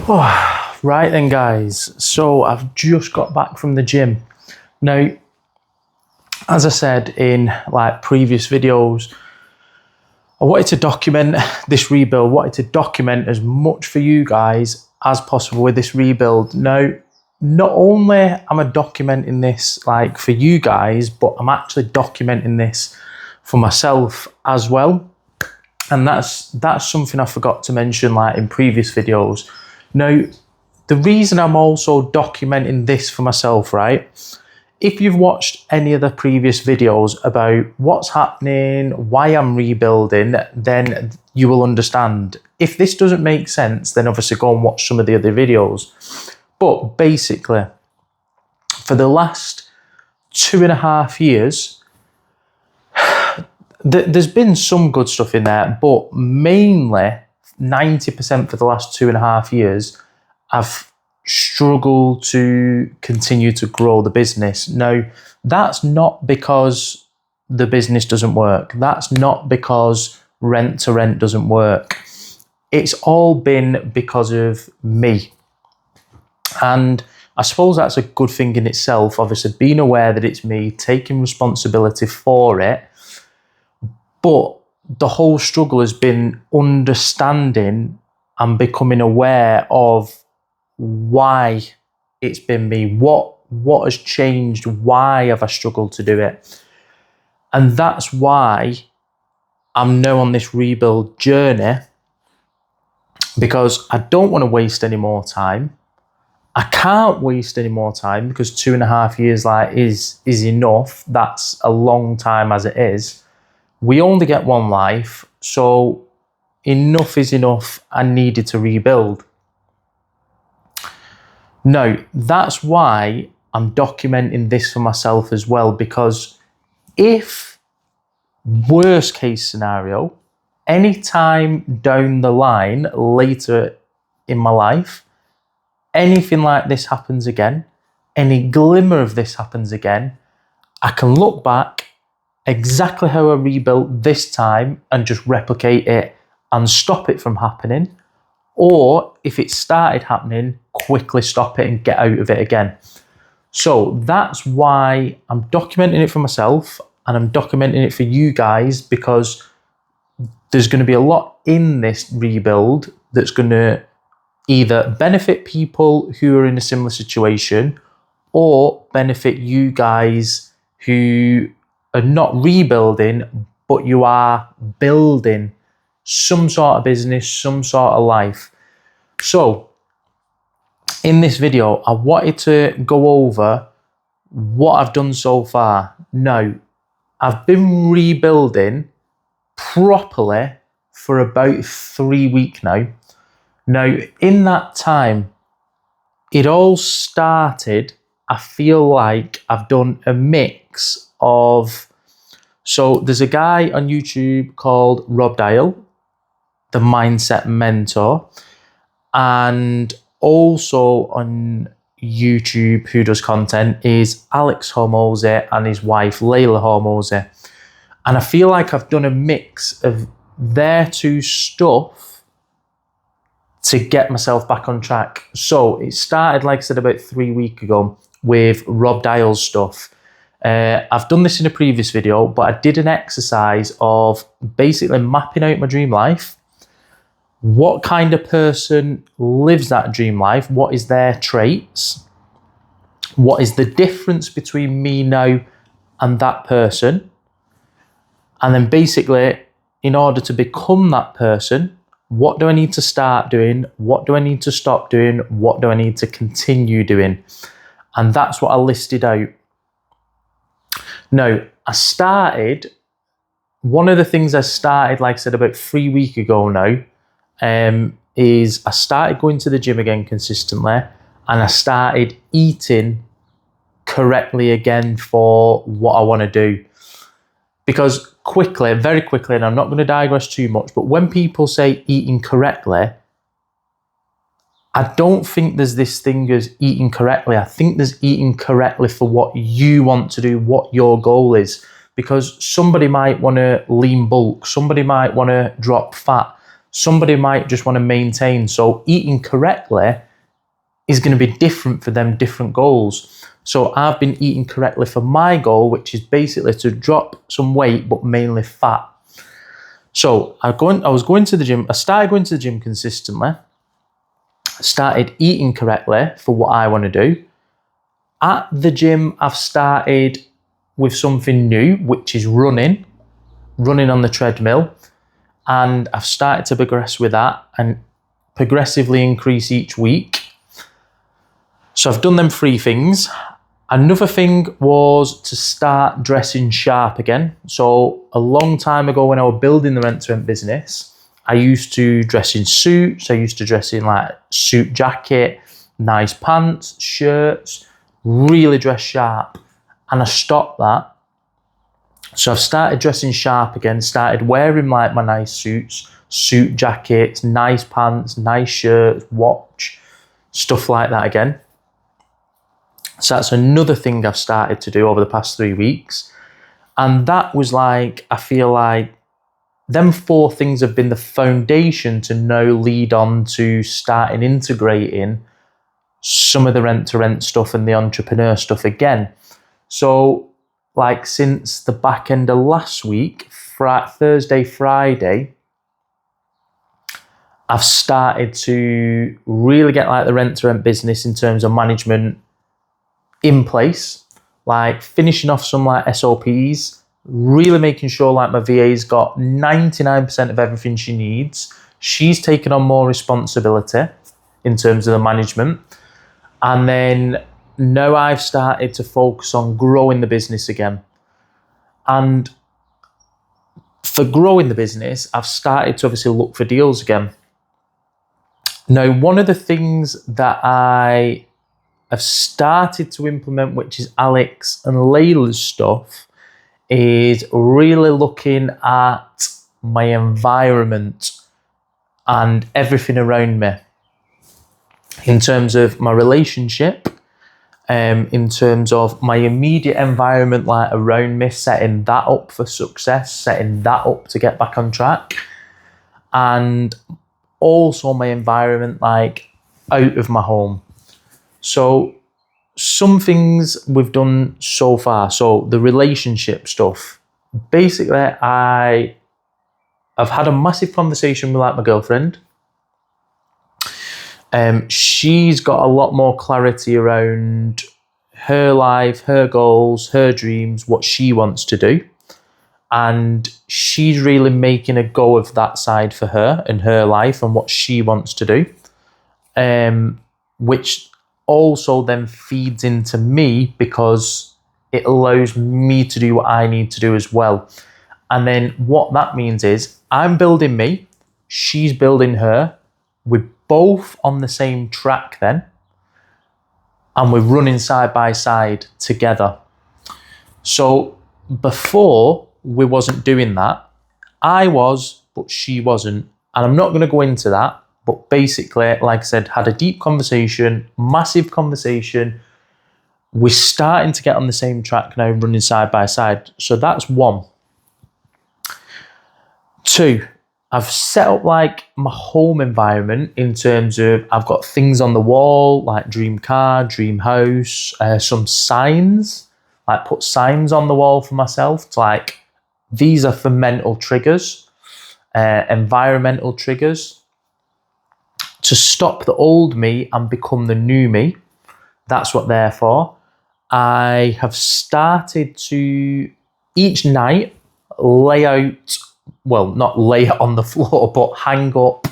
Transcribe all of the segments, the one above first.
Oh, right then, guys. So I've just got back from the gym. Now, as I said in previous videos, I wanted to document this rebuild, wanted to document as much for you guys as possible with this rebuild. Now, not only am I documenting this for you guys, but I'm actually documenting this for myself as well. And that's something I forgot to mention in previous videos. Now, the reason I'm also documenting this for myself, right? If you've watched any of the previous videos about what's happening, why I'm rebuilding, then you will understand. If this doesn't make sense, then obviously go and watch some of the other videos. But basically, for the last 2.5 years, there's been some good stuff in there, but mainly 90% for the last 2.5 years, I've struggled to continue to grow the business. Now, that's not because the business doesn't work. That's not because rent to rent doesn't work. It's all been because of me. And I suppose that's a good thing in itself, obviously being aware that it's me, taking responsibility for it. But the whole struggle has been understanding and becoming aware of why it's been me, what has changed, why have I struggled to do it. And that's why I'm now on this rebuild journey, because I don't want to waste any more time. I can't waste any more time because 2.5 years is enough. That's a long time as it is. We only get one life, so enough is enough. I needed to rebuild. Now, that's why I'm documenting this for myself as well, because if worst case scenario, any time down the line later in my life, anything like this happens again, any glimmer of this happens again, I can look back exactly how I rebuilt this time and just replicate it and stop it from happening. Or if it started happening, quickly stop it and get out of it again. So that's why I'm documenting it for myself and I'm documenting it for you guys, because there's going to be a lot in this rebuild that's going to either benefit people who are in a similar situation or benefit you guys who are not rebuilding, but you are building some sort of business, some sort of life. So in this video, I wanted to go over what I've done so far. Now, I've been rebuilding properly for about 3 weeks now. Now, in that time, it all started, I feel like I've done a mix of, so there's a guy on YouTube called Rob Dial, the Mindset Mentor, and also on YouTube who does content is Alex Hormozy and his wife Layla Hormozy. And I feel like I've done a mix of their two stuff to get myself back on track. So it started, like I said, about 3 weeks ago with Rob Dial's stuff. I've done this in a previous video, but I did an exercise of basically mapping out my dream life. What kind of person lives that dream life? What is their traits? What is the difference between me now and that person? And then basically, in order to become that person, what do I need to start doing? What do I need to stop doing? What do I need to continue doing? And that's what I listed out. Now, one of the things I started, like I said, about 3 weeks ago now, is I started going to the gym again consistently, and I started eating correctly again for what I want to do. Because very quickly, and I'm not going to digress too much, but when people say eating correctly, I don't think there's this thing as eating correctly. I think there's eating correctly for what you want to do, what your goal is. Because somebody might want to lean bulk, somebody might want to drop fat, Somebody might just want to maintain. So eating correctly is going to be different for them, different goals. So I've been eating correctly for my goal, which is basically to drop some weight, but mainly fat. So I was going to the gym. I started going to the gym consistently. Started eating correctly for what I want to do. At the gym, I've started with something new, which is running on the treadmill. And I've started to progress with that and progressively increase each week. So I've done them 3 things. Another thing was to start dressing sharp again. So a long time ago when I was building the rent-to-rent business, I used to dress in suits. I used to dress in like suit jacket, nice pants, shirts, really dress sharp. And I stopped that. So I've started dressing sharp again, started wearing like my nice suits, suit jackets, nice pants, nice shirts, watch, stuff like that again. So that's another thing I've started to do over the past 3 weeks. And that was like, I feel like them 4 things have been the foundation to now lead on to starting integrating some of the rent-to-rent stuff and the entrepreneur stuff again. So like since the back end of last week, Thursday, Friday, I've started to really get like the rent-to-rent business in terms of management in place, like finishing off some like SOPs, really making sure like my VA's got 99% of everything she needs. She's taken on more responsibility in terms of the management. And then now I've started to focus on growing the business again. And for growing the business, I've started to obviously look for deals again. Now, one of the things that I have started to implement, which is Alex and Layla's stuff, is really looking at my environment and everything around me. In terms of my relationship, in terms of my immediate environment, like around me, setting that up for success, setting that up to get back on track. And also my environment, like out of my home. So some things we've done so far. So the relationship stuff. Basically, I've had a massive conversation with like my girlfriend. She's got a lot more clarity around her life, her goals, her dreams, what she wants to do. And she's really making a go of that side for her and her life and what she wants to do. Which also then feeds into me because it allows me to do what I need to do as well. And then what that means is I'm building me, she's building her. We're both on the same track then, and we're running side by side together. So before we wasn't doing that. I was, but she wasn't. And I'm not going to go into that, but basically, like I said, had a deep conversation, massive conversation. We're starting to get on the same track now, running side by side. So that's 1. 2, I've set up like my home environment in terms of I've got things on the wall, like dream car, dream house, some signs, like put signs on the wall for myself to like, these are for mental triggers, environmental triggers, to stop the old me and become the new me. That's what they're for. I have started to each night lay out, well, not lay it on the floor, but hang up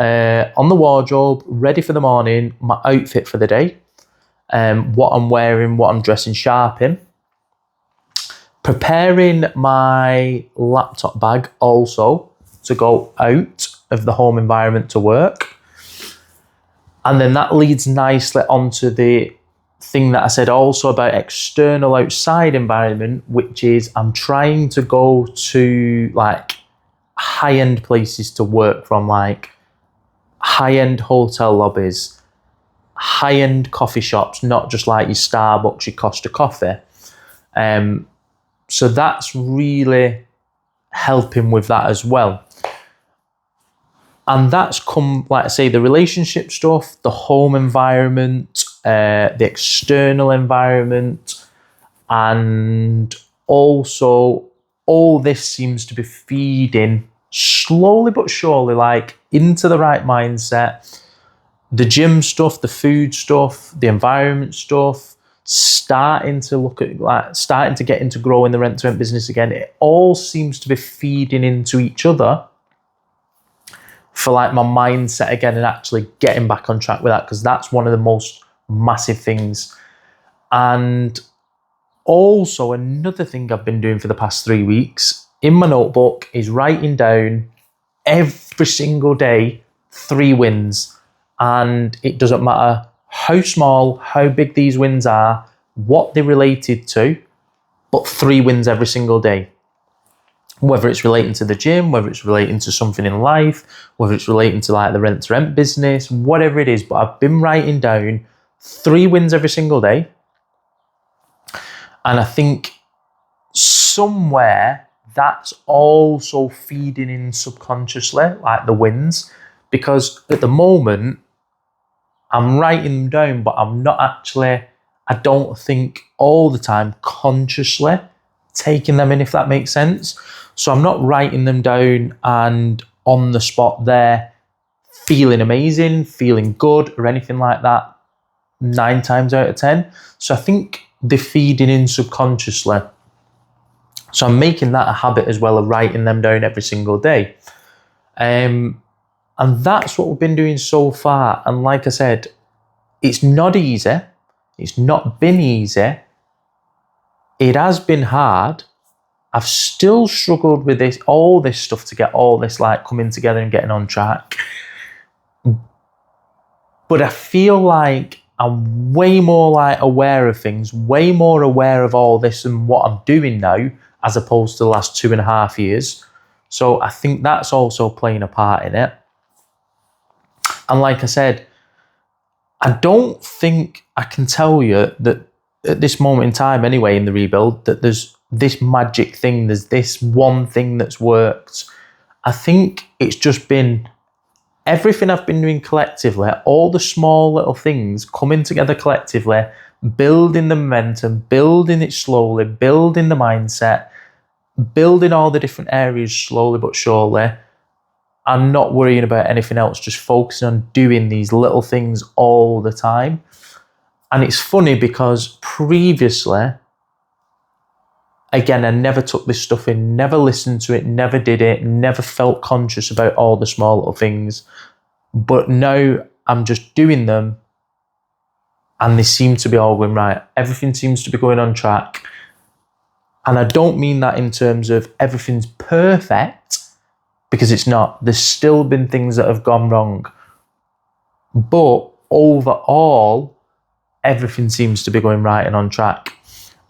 on the wardrobe, ready for the morning, my outfit for the day, what I'm wearing, what I'm dressing sharp in. Preparing my laptop bag also to go out of the home environment to work. And then that leads nicely onto the thing that I said also about external outside environment, which is I'm trying to go to like high-end places to work from, like high-end hotel lobbies, high-end coffee shops, not just like your Starbucks, your Costa Coffee. So that's really helping with that as well. And that's come, like I say, the relationship stuff, the home environment, the external environment, and also all this seems to be feeding slowly but surely, like, into the right mindset. The gym stuff, the food stuff, the environment stuff, starting to get into growing the rent-to-rent business again. It all seems to be feeding into each other for like my mindset again and actually getting back on track with that, because that's one of the most massive things. And also another thing I've been doing for the past 3 weeks in my notebook is writing down every single day 3 wins. And it doesn't matter how small, how big these wins are, what they're related to, but 3 wins every single day. Whether it's relating to the gym, whether it's relating to something in life, whether it's relating to like the rent-to-rent business, whatever it is. But I've been writing down 3 wins every single day. And I think somewhere that's also feeding in subconsciously, like the wins. Because at the moment, I'm writing them down, but I'm not actually, I don't think all the time consciously taking them in, if that makes sense. So I'm not writing them down and on the spot there feeling amazing, feeling good or anything like that 9 times out of 10. So I think they're feeding in subconsciously. So I'm making that a habit as well of writing them down every single day. And that's what we've been doing so far. And like I said, it's not easy. It's not been easy. It has been hard. I've still struggled with all this stuff to get all this like coming together and getting on track. But I feel like I'm way more like aware of things, way more aware of all this and what I'm doing now, as opposed to the last 2.5 years. So I think that's also playing a part in it. And like I said, I don't think I can tell you that at this moment in time anyway in the rebuild that there's this magic thing, there's this one thing that's worked. I think it's just been everything I've been doing collectively, all the small little things coming together collectively, building the momentum, building it slowly, building the mindset, building all the different areas slowly but surely. I'm not worrying about anything else, just focusing on doing these little things all the time. And it's funny because previously, again, I never took this stuff in, never listened to it, never did it, never felt conscious about all the small little things. But now I'm just doing them and they seem to be all going right. Everything seems to be going on track. And I don't mean that in terms of everything's perfect, because it's not. There's still been things that have gone wrong. But overall, everything seems to be going right and on track.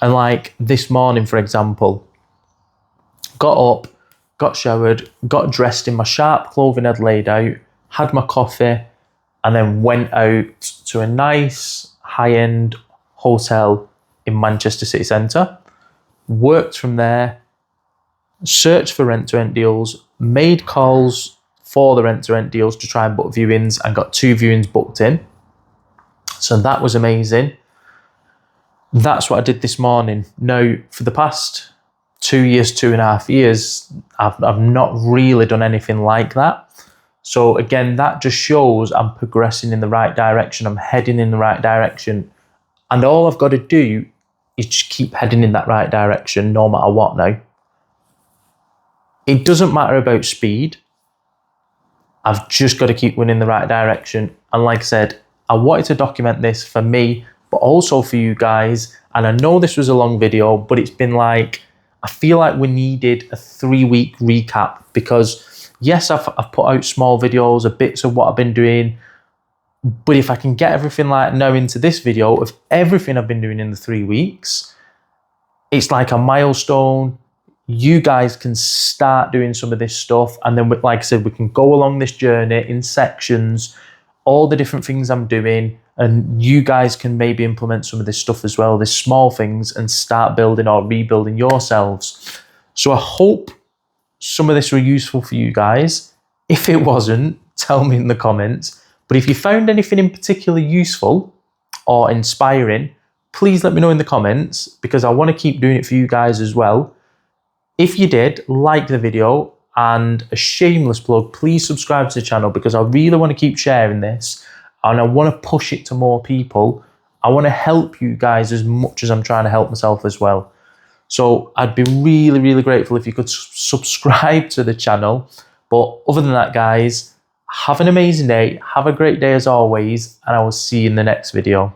And like this morning, for example, got up, got showered, got dressed in my sharp clothing I'd laid out, had my coffee, and then went out to a nice high-end hotel in Manchester city centre. Worked from there, searched for rent-to-rent deals, made calls for the rent-to-rent deals to try and book viewings, and got 2 viewings booked in. So that was amazing. That's what I did this morning. Now, for the past 2 years, 2.5 years, I've not really done anything like that. So again, that just shows I'm progressing in the right direction. I'm heading in the right direction. And all I've got to do is just keep heading in that right direction no matter what now. It doesn't matter about speed. I've just got to keep winning the right direction. And like I said, I wanted to document this for me, but also for you guys. And I know this was a long video, but it's been like, I feel like we needed a 3-week recap because yes, I've put out small videos of bits of what I've been doing, but if I can get everything like now into this video of everything I've been doing in the 3 weeks, it's like a milestone. You guys can start doing some of this stuff. And then, like I said, we can go along this journey in sections, all the different things I'm doing, and you guys can maybe implement some of this stuff as well, these small things, and start building or rebuilding yourselves. So I hope some of this were useful for you guys. If it wasn't, tell me in the comments. But if you found anything in particular useful or inspiring, please let me know in the comments, because I want to keep doing it for you guys as well. If you did like the video, and a shameless plug, please subscribe to the channel, because I really want to keep sharing this and I want to push it to more people. I want to help you guys as much as I'm trying to help myself as well. So I'd be really, really grateful if you could subscribe to the channel. But other than that, guys, have an amazing day. Have a great day as always, and I will see you in the next video.